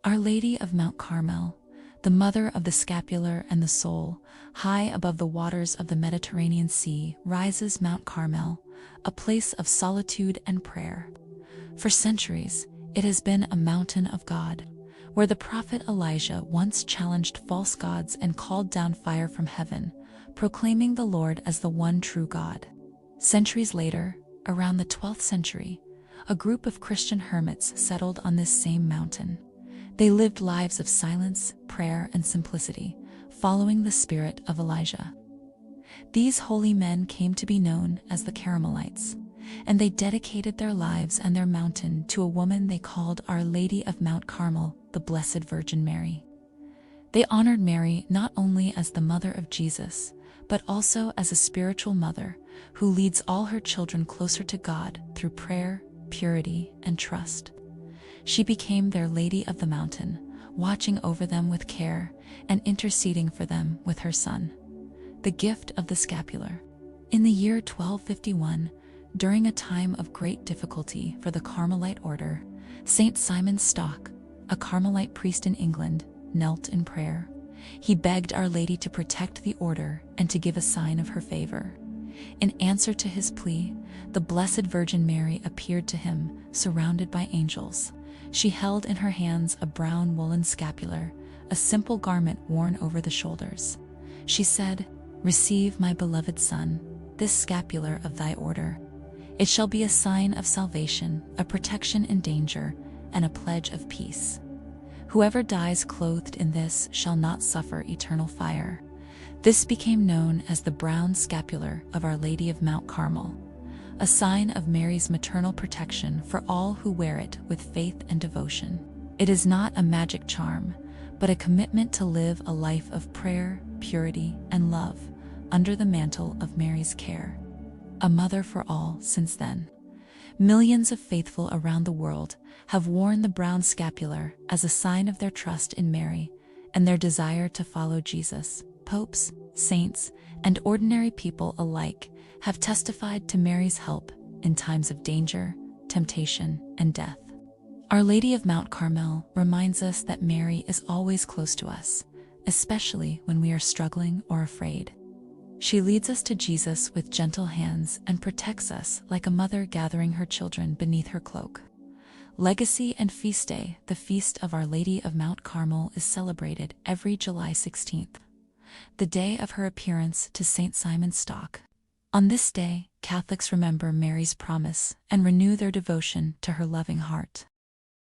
Our Lady of Mount Carmel, the mother of the scapular and the soul, high above the waters of the Mediterranean Sea, rises Mount Carmel, a place of solitude and prayer. For centuries, it has been a mountain of God, where the prophet Elijah once challenged false gods and called down fire from heaven, proclaiming the Lord as the one true God. Centuries later, around the 12th century, a group of Christian hermits settled on this same mountain. They lived lives of silence, prayer, and simplicity, following the spirit of Elijah. These holy men came to be known as the Carmelites, and they dedicated their lives and their mountain to a woman they called Our Lady of Mount Carmel, the Blessed Virgin Mary. They honored Mary not only as the mother of Jesus, but also as a spiritual mother who leads all her children closer to God through prayer, purity, and trust. She became their Lady of the Mountain, watching over them with care and interceding for them with her Son. The gift of the Scapular. In the year 1251, during a time of great difficulty for the Carmelite order, Saint Simon Stock, a Carmelite priest in England, knelt in prayer. He begged Our Lady to protect the order and to give a sign of her favor. In answer to his plea, the Blessed Virgin Mary appeared to him, surrounded by angels. She held in her hands a brown woolen scapular, a simple garment worn over the shoulders. She said, "Receive, my beloved Son, this scapular of thy order. It shall be a sign of salvation, a protection in danger, and a pledge of peace. Whoever dies clothed in this shall not suffer eternal fire." This became known as the brown scapular of Our Lady of Mount Carmel, a sign of Mary's maternal protection for all who wear it with faith and devotion. It is not a magic charm, but a commitment to live a life of prayer, purity, and love under the mantle of Mary's care. A mother for all since then. Millions of faithful around the world have worn the brown scapular as a sign of their trust in Mary and their desire to follow Jesus. Popes, saints, and ordinary people alike have testified to Mary's help in times of danger, temptation, and death. Our Lady of Mount Carmel reminds us that Mary is always close to us, especially when we are struggling or afraid. She leads us to Jesus with gentle hands and protects us like a mother gathering her children beneath her cloak. Legacy and Feast Day, the Feast of Our Lady of Mount Carmel, is celebrated every July 16th, the day of her appearance to Saint Simon Stock. On this day, Catholics remember Mary's promise and renew their devotion to her loving heart.